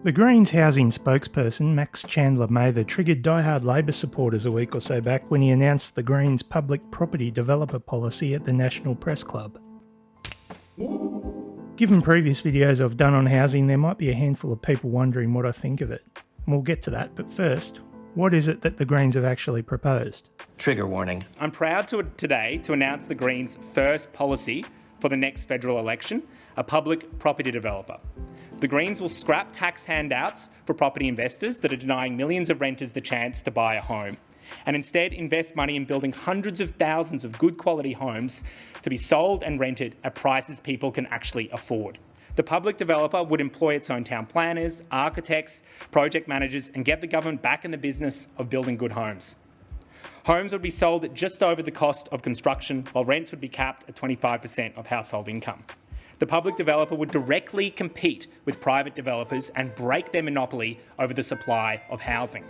The Greens housing spokesperson Max Chandler-Mather triggered diehard Labor supporters a week or so back when he announced the Greens' public property developer policy at the National Press Club. Given previous videos I've done on housing, there might be a handful of people wondering what I think of it. And we'll get to that, but first, what is it that the Greens have actually proposed? Trigger warning. I'm proud today to announce the Greens' first policy for the next federal election, a public property developer. The Greens will scrap tax handouts for property investors that are denying millions of renters the chance to buy a home, and instead invest money in building hundreds of thousands of good quality homes to be sold and rented at prices people can actually afford. The public developer would employ its own town planners, architects, project managers, and get the government back in the business of building good homes. Homes would be sold at just over the cost of construction, while rents would be capped at 25% of household income. The public developer would directly compete with private developers and break their monopoly over the supply of housing.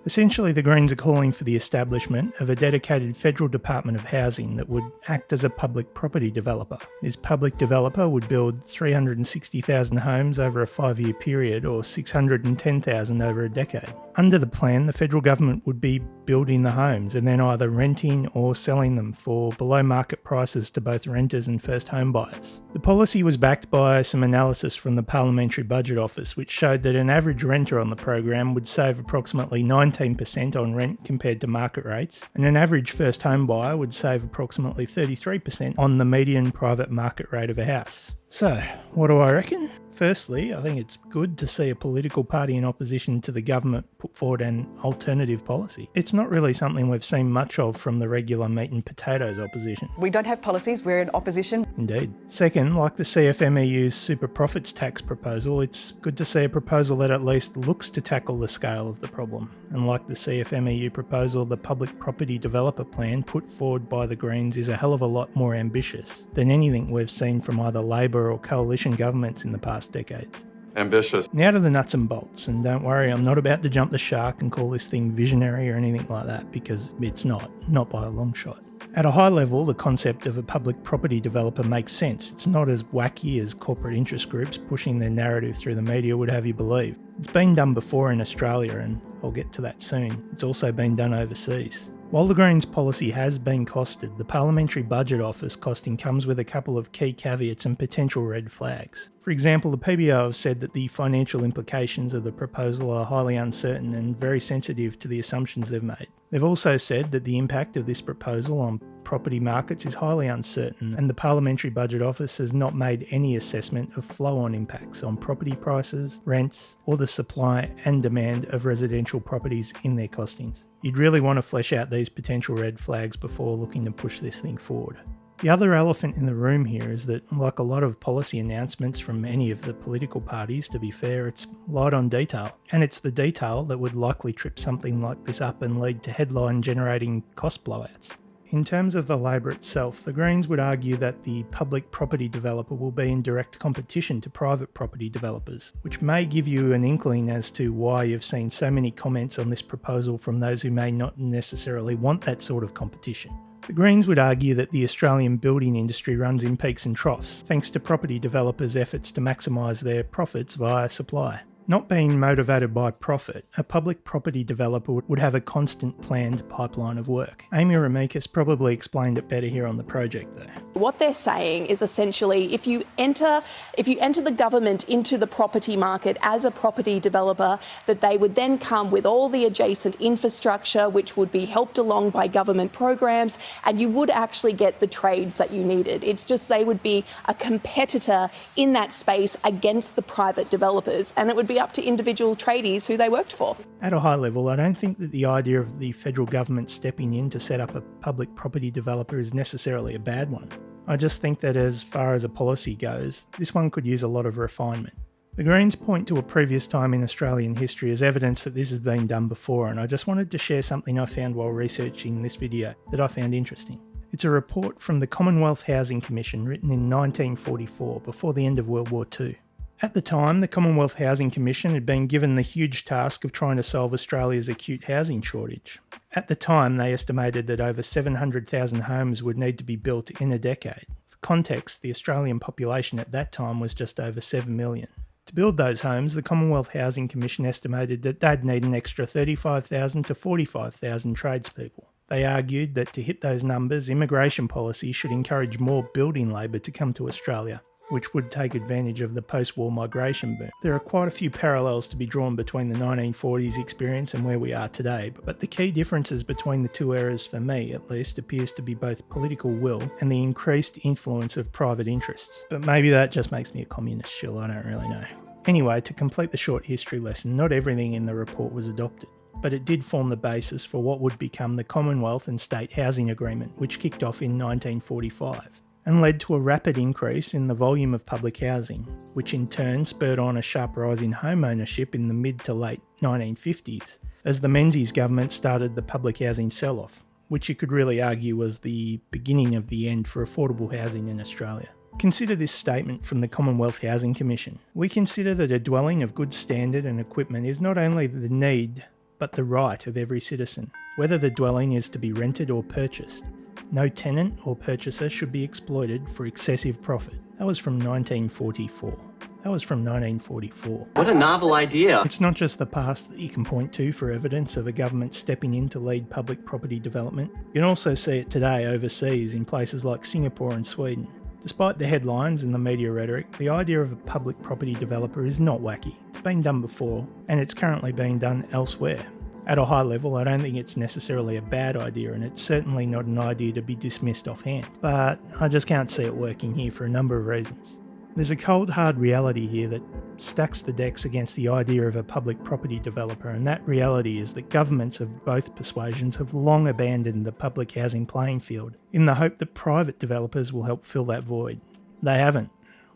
Essentially, the Greens are calling for the establishment of a dedicated federal Department of Housing that would act as a public property developer. This public developer would build 360,000 homes over a 5-year period, or 610,000 over a decade. Under the plan, the federal government would be building the homes and then either renting or selling them for below market prices to both renters and first home buyers. The policy was backed by some analysis from the Parliamentary Budget Office, which showed that an average renter on the program would save approximately 19% on rent compared to market rates, and an average first home buyer would save approximately 33% on the median private market rate of a house. So, what do I reckon? Firstly, I think it's good to see a political party in opposition to the government put forward an alternative policy. It's not really something we've seen much of from the regular meat and potatoes opposition. We don't have policies, we're in opposition. Indeed. Second, like the CFMEU's super profits tax proposal, it's good to see a proposal that at least looks to tackle the scale of the problem. And like the CFMEU proposal, the public property developer plan put forward by the Greens is a hell of a lot more ambitious than anything we've seen from either Labor or coalition governments in the past decades. Ambitious. Now to the nuts and bolts, and don't worry, I'm not about to jump the shark and call this thing visionary or anything like that, because it's not by a long shot. At a high level, the concept of a public property developer makes sense. It's not as wacky as corporate interest groups pushing their narrative through the media would have you believe. It's been done before in Australia, and I'll get to that soon. It's also been done overseas. While the Greens policy has been costed, the Parliamentary Budget Office costing comes with a couple of key caveats and potential red flags. For example, the PBO have said that the financial implications of the proposal are highly uncertain and very sensitive to the assumptions they've made. They've also said that the impact of this proposal on property markets is highly uncertain, and the Parliamentary Budget Office has not made any assessment of flow-on impacts on property prices, rents, or the supply and demand of residential properties in their costings. You'd really want to flesh out these potential red flags before looking to push this thing forward. The other elephant in the room here is that, like a lot of policy announcements from any of the political parties, to be fair, it's light on detail. And it's the detail that would likely trip something like this up and lead to headline-generating cost blowouts. In terms of the Labor itself, the Greens would argue that the public property developer will be in direct competition to private property developers, which may give you an inkling as to why you've seen so many comments on this proposal from those who may not necessarily want that sort of competition. The Greens would argue that the Australian building industry runs in peaks and troughs, thanks to property developers' efforts to maximise their profits via supply. Not being motivated by profit, a public property developer would have a constant planned pipeline of work. Amy Ramekis probably explained it better here on the project though. What they're saying is essentially if you enter the government into the property market as a property developer, that they would then come with all the adjacent infrastructure which would be helped along by government programs, and you would actually get the trades that you needed. It's just they would be a competitor in that space against the private developers, and it would be up to individual tradies who they worked for. At a high level, I don't think that the idea of the federal government stepping in to set up a public property developer is necessarily a bad one. I just think that as far as a policy goes, this one could use a lot of refinement. The Greens point to a previous time in Australian history as evidence that this has been done before, and I just wanted to share something I found while researching this video that I found interesting. It's a report from the Commonwealth Housing Commission written in 1944, before the end of World War II. At the time, the Commonwealth Housing Commission had been given the huge task of trying to solve Australia's acute housing shortage. At the time, they estimated that over 700,000 homes would need to be built in a decade. For context, the Australian population at that time was just over 7 million. To build those homes, the Commonwealth Housing Commission estimated that they'd need an extra 35,000 to 45,000 tradespeople. They argued that to hit those numbers, immigration policy should encourage more building labour to come to Australia, which would take advantage of the post-war migration boom. There are quite a few parallels to be drawn between the 1940s experience and where we are today, but the key differences between the two eras, for me at least, appears to be both political will and the increased influence of private interests. But maybe that just makes me a communist shill, I don't really know. Anyway, to complete the short history lesson, not everything in the report was adopted, but it did form the basis for what would become the Commonwealth and State Housing Agreement, which kicked off in 1945. And led to a rapid increase in the volume of public housing, which in turn spurred on a sharp rise in home ownership in the mid to late 1950s, as the Menzies government started the public housing sell-off, which you could really argue was the beginning of the end for affordable housing in Australia. Consider this statement from the Commonwealth Housing Commission. We consider that a dwelling of good standard and equipment is not only the need, but the right of every citizen, whether the dwelling is to be rented or purchased. No tenant or purchaser should be exploited for excessive profit. That was from 1944. What a novel idea. It's not just the past that you can point to for evidence of a government stepping in to lead public property development. You can also see it today overseas in places like Singapore and Sweden. Despite the headlines and the media rhetoric, the idea of a public property developer is not wacky. It's been done before, and it's currently being done elsewhere. At a high level, I don't think it's necessarily a bad idea, and it's certainly not an idea to be dismissed offhand. But I just can't see it working here for a number of reasons. There's a cold, hard reality here that stacks the decks against the idea of a public property developer, and that reality is that governments of both persuasions have long abandoned the public housing playing field in the hope that private developers will help fill that void. They haven't,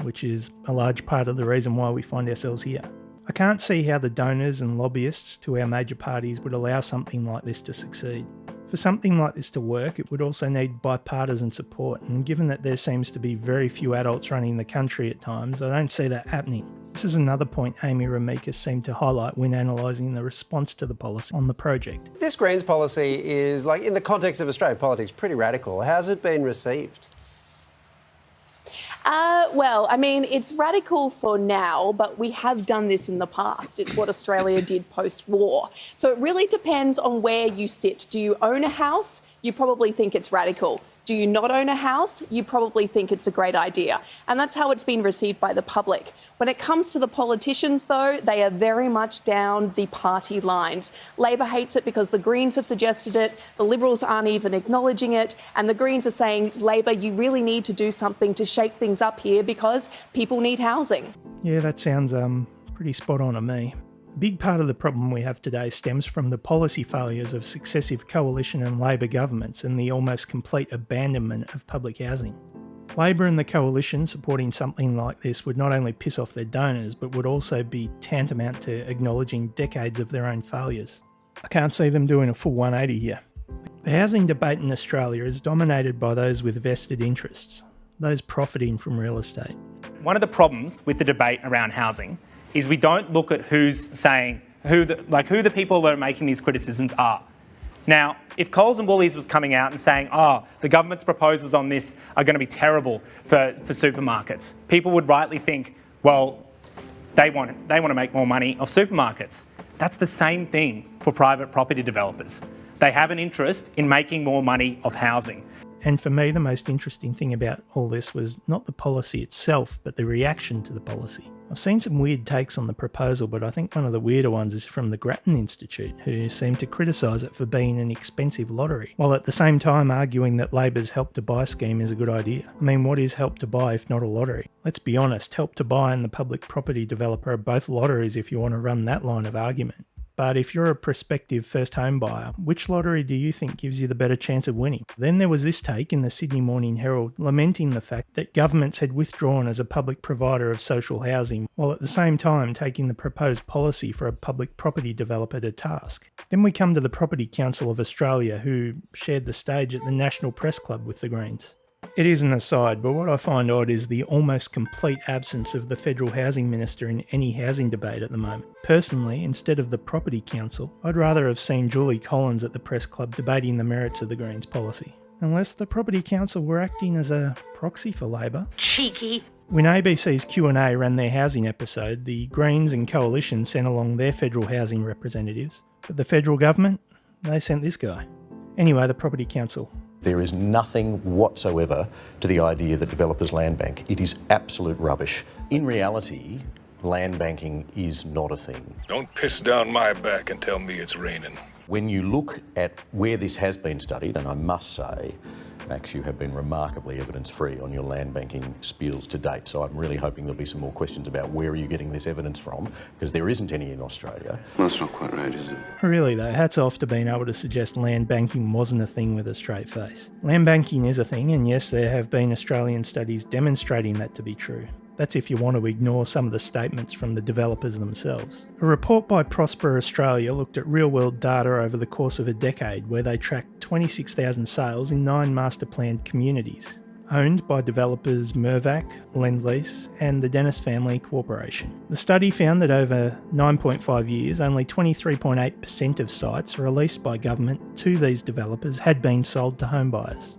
which is a large part of the reason why we find ourselves here. I can't see how the donors and lobbyists to our major parties would allow something like this to succeed. For something like this to work, it would also need bipartisan support, and given that there seems to be very few adults running the country at times, I don't see that happening. This is another point Amy Ramikis seemed to highlight when analysing the response to the policy on the project. This Greens policy is, in the context of Australian politics, pretty radical. How's it been received? It's radical for now, but we have done this in the past. It's what Australia did post-war. So it really depends on where you sit. Do you own a house? You probably think it's radical. Do you not own a house? You probably think it's a great idea. And that's how it's been received by the public. When it comes to the politicians, though, they are very much down the party lines. Labor hates it because the Greens have suggested it, the Liberals aren't even acknowledging it, and the Greens are saying, Labor, you really need to do something to shake things up here because people need housing. Yeah, that sounds pretty spot on to me. A big part of the problem we have today stems from the policy failures of successive coalition and Labor governments and the almost complete abandonment of public housing. Labor and the coalition supporting something like this would not only piss off their donors, but would also be tantamount to acknowledging decades of their own failures. I can't see them doing a full 180 here. The housing debate in Australia is dominated by those with vested interests, those profiting from real estate. One of the problems with the debate around housing is we don't look at who's saying, who the people that are making these criticisms are. Now, if Coles and Woolies was coming out and saying, the government's proposals on this are going to be terrible for supermarkets, people would rightly think, well, they want to make more money off supermarkets. That's the same thing for private property developers. They have an interest in making more money off housing. And for me, the most interesting thing about all this was not the policy itself, but the reaction to the policy. I've seen some weird takes on the proposal, but I think one of the weirder ones is from the Grattan Institute, who seem to criticise it for being an expensive lottery, while at the same time arguing that Labor's Help to Buy scheme is a good idea. I mean, what is Help to Buy if not a lottery? Let's be honest, Help to Buy and the public property developer are both lotteries if you want to run that line of argument. But if you're a prospective first home buyer, which lottery do you think gives you the better chance of winning? Then there was this take in the Sydney Morning Herald lamenting the fact that governments had withdrawn as a public provider of social housing, while at the same time taking the proposed policy for a public property developer to task. Then we come to the Property Council of Australia, who shared the stage at the National Press Club with the Greens. It is an aside, but what I find odd is the almost complete absence of the Federal Housing Minister in any housing debate at the moment. Personally, instead of the Property Council, I'd rather have seen Julie Collins at the Press Club debating the merits of the Greens policy. Unless the Property Council were acting as a proxy for Labor. Cheeky. When ABC's Q&A ran their housing episode, the Greens and Coalition sent along their federal housing representatives. But the federal government, they sent this guy. Anyway, the Property Council. There is nothing whatsoever to the idea that developers land bank. It is absolute rubbish. In reality, land banking is not a thing. Don't piss down my back and tell me it's raining. When you look at where this has been studied, and I must say, Max, you have been remarkably evidence-free on your land banking spiels to date, so I'm really hoping there'll be some more questions about where are you getting this evidence from, because there isn't any in Australia. That's not quite right, is it? Really though, hats off to being able to suggest land banking wasn't a thing with a straight face. Land banking is a thing, and yes, there have been Australian studies demonstrating that to be true. That's if you want to ignore some of the statements from the developers themselves. A report by Prosper Australia looked at real-world data over the course of a decade where they tracked 26,000 sales in 9 master-planned communities, owned by developers Mirvac, Lendlease and the Dennis Family Corporation. The study found that over 9.5 years, only 23.8% of sites released by government to these developers had been sold to homebuyers.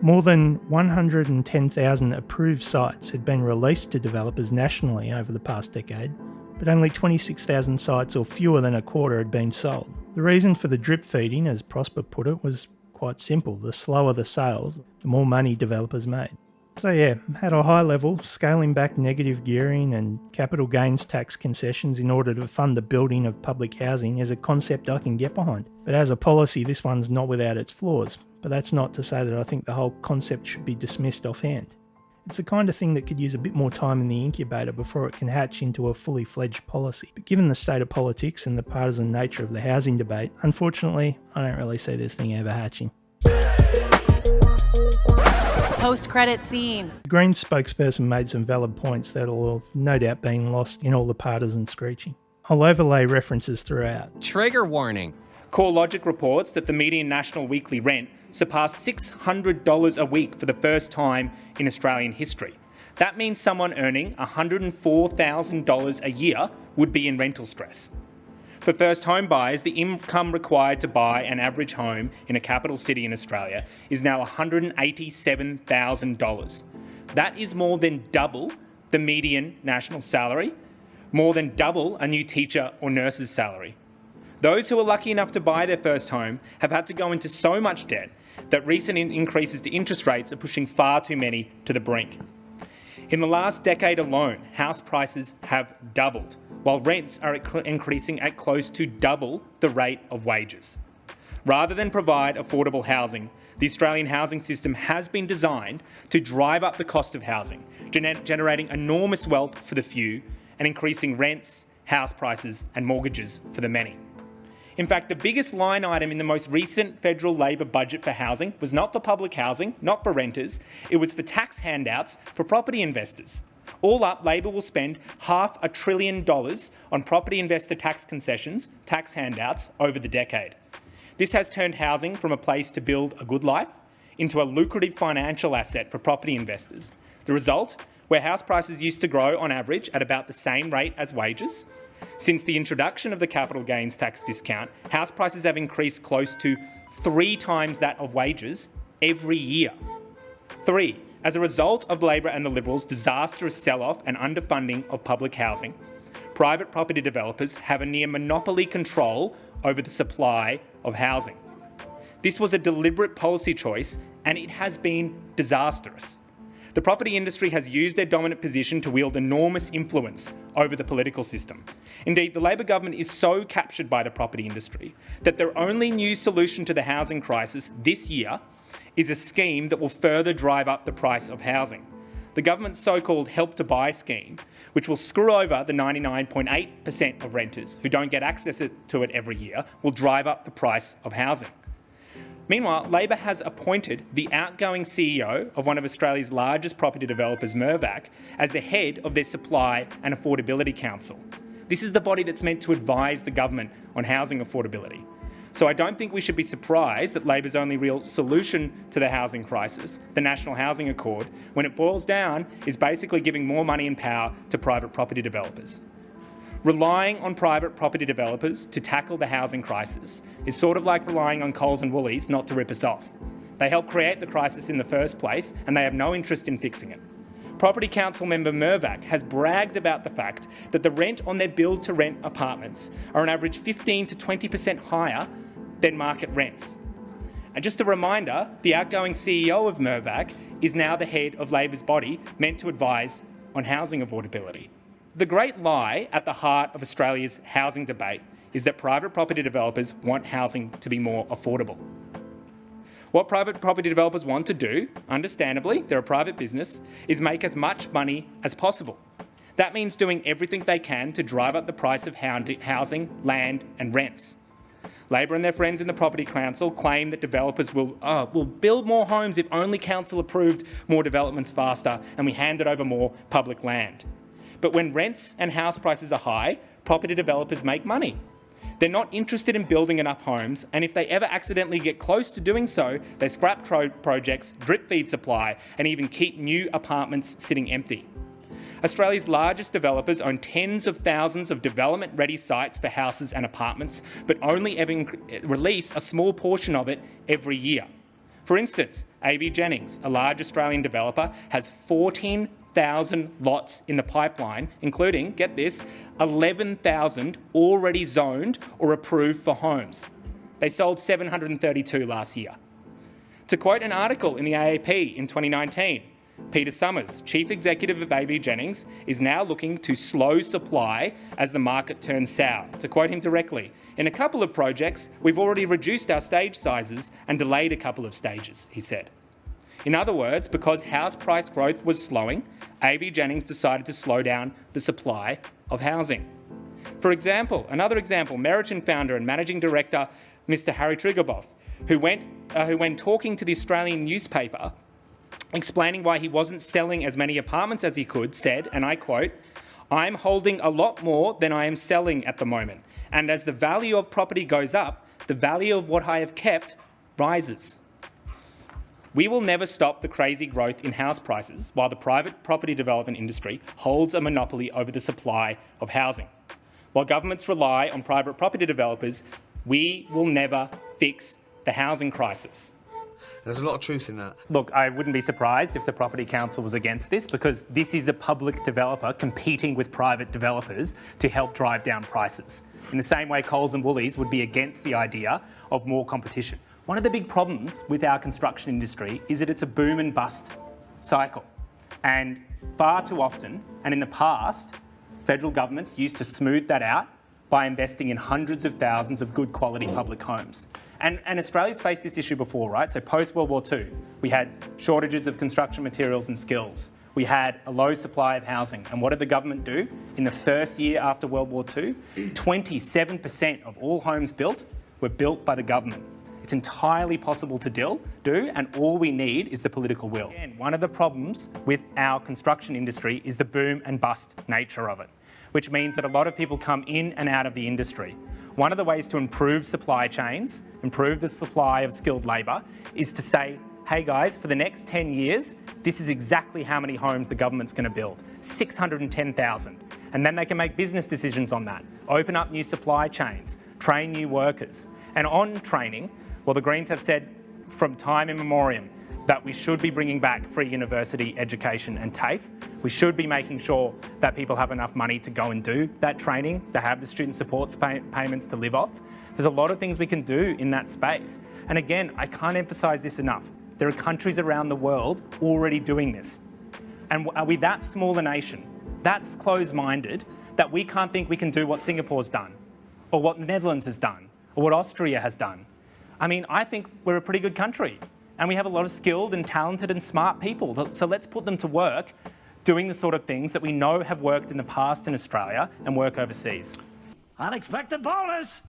More than 110,000 approved sites had been released to developers nationally over the past decade, but only 26,000 sites, or fewer than a quarter, had been sold. The reason for the drip feeding, as Prosper put it, was quite simple. The slower the sales, the more money developers made. So yeah, at a high level, scaling back negative gearing and capital gains tax concessions in order to fund the building of public housing is a concept I can get behind. But as a policy, this one's not without its flaws. But that's not to say that I think the whole concept should be dismissed offhand. It's the kind of thing that could use a bit more time in the incubator before it can hatch into a fully fledged policy. But given the state of politics and the partisan nature of the housing debate, unfortunately, I don't really see this thing ever hatching. Post-credit scene. The Greens spokesperson made some valid points that'll have no doubt been lost in all the partisan screeching. I'll overlay references throughout. Trigger warning. CoreLogic reports that the median national weekly rent surpassed $600 a week for the first time in Australian history. That means someone earning $104,000 a year would be in rental stress. For first home buyers, the income required to buy an average home in a capital city in Australia is now $187,000. That is more than double the median national salary, more than double a new teacher or nurse's salary. Those who are lucky enough to buy their first home have had to go into so much debt that recent increases to interest rates are pushing far too many to the brink. In the last decade alone, house prices have doubled, while rents are increasing at close to double the rate of wages. Rather than provide affordable housing, the Australian housing system has been designed to drive up the cost of housing, generating enormous wealth for the few and increasing rents, house prices and mortgages for the many. In fact, the biggest line item in the most recent federal Labor budget for housing was not for public housing, not for renters, it was for tax handouts for property investors. All up, Labor will spend $500 billion on property investor tax concessions, tax handouts, over the decade. This has turned housing from a place to build a good life into a lucrative financial asset for property investors. The result? Where house prices used to grow on average at about the same rate as wages, since the introduction of the capital gains tax discount, house prices have increased close to 3 times that of wages every year. 3. As a result of Labor and the Liberals' disastrous sell-off and underfunding of public housing, private property developers have a near monopoly control over the supply of housing. This was a deliberate policy choice and it has been disastrous. The property industry has used their dominant position to wield enormous influence over the political system. Indeed, the Labor government is so captured by the property industry that their only new solution to the housing crisis this year is a scheme that will further drive up the price of housing. The government's so-called Help to Buy scheme, which will screw over the 99.8% of renters who don't get access to it every year, will drive up the price of housing. Meanwhile, Labor has appointed the outgoing CEO of one of Australia's largest property developers, Mirvac, as the head of their Supply and Affordability Council. This is the body that's meant to advise the government on housing affordability. So I don't think we should be surprised that Labor's only real solution to the housing crisis, the National Housing Accord, when it boils down, is basically giving more money and power to private property developers. Relying on private property developers to tackle the housing crisis is sort of like relying on Coles and Woolies not to rip us off. They helped create the crisis in the first place and they have no interest in fixing it. Property Council member Mervac has bragged about the fact that the rent on their build-to-rent apartments are on average 15 to 20% higher than market rents. And just a reminder, the outgoing CEO of Mervac is now the head of Labor's body meant to advise on housing affordability. The great lie at the heart of Australia's housing debate is that private property developers want housing to be more affordable. What private property developers want to do, understandably, they're a private business, is make as much money as possible. That means doing everything they can to drive up the price of housing, land and rents. Labor and their friends in the Property Council claim that developers will build more homes if only Council approved more developments faster and we handed over more public land. But when rents and house prices are high, property developers make money. They're not interested in building enough homes, and if they ever accidentally get close to doing so, they scrap projects, drip feed supply, and even keep new apartments sitting empty. Australia's largest developers own tens of thousands of development-ready sites for houses and apartments, but only ever release a small portion of it every year. For instance, AV Jennings, a large Australian developer, has 14,000 lots in the pipeline, including, get this, 11,000 already zoned or approved for homes. They sold 732 last year. To quote an article in the AAP in 2019, Peter Summers, Chief Executive of AV Jennings, is now looking to slow supply as the market turns sour. To quote him directly, in a couple of projects, we've already reduced our stage sizes and delayed a couple of stages, he said. In other words, because house price growth was slowing, AV Jennings decided to slow down the supply of housing. For example, another example, Meriton founder and managing director, Mr. Harry Triguboff, who when talking to the Australian newspaper, explaining why he wasn't selling as many apartments as he could, said, and I quote, "I'm holding a lot more than I am selling at the moment. And as the value of property goes up, the value of what I have kept rises." We will never stop the crazy growth in house prices while the private property development industry holds a monopoly over the supply of housing. While governments rely on private property developers, we will never fix the housing crisis. There's a lot of truth in that. Look, I wouldn't be surprised if the Property Council was against this, because this is a public developer competing with private developers to help drive down prices. In the same way Coles and Woolies would be against the idea of more competition. One of the big problems with our construction industry is that it's a boom and bust cycle. And far too often, and in the past, federal governments used to smooth that out by investing in hundreds of thousands of good quality public homes. And Australia's faced this issue before, right? So post-World War II, we had shortages of construction materials and skills. We had a low supply of housing. And what did the government do? In the first year after World War II, 27% of all homes built were built by the government. It's entirely possible to do, and all we need is the political will. Again, one of the problems with our construction industry is the boom and bust nature of it, which means that a lot of people come in and out of the industry. One of the ways to improve supply chains, improve the supply of skilled labour, is to say, hey guys, for the next 10 years, this is exactly how many homes the government's going to build, 610,000. And then they can make business decisions on that, open up new supply chains, train new workers. And on training, well, the Greens have said from time immemorial that we should be bringing back free university education and TAFE. We should be making sure that people have enough money to go and do that training, to have the student support payments to live off. There's a lot of things we can do in that space. And again, I can't emphasise this enough. There are countries around the world already doing this. And are we that small a nation, that's closed-minded, that we can't think we can do what Singapore's done, or what the Netherlands has done, or what Austria has done? I mean, I think we're a pretty good country. And we have a lot of skilled and talented and smart people. So let's put them to work doing the sort of things that we know have worked in the past in Australia and work overseas. Unexpected bonus!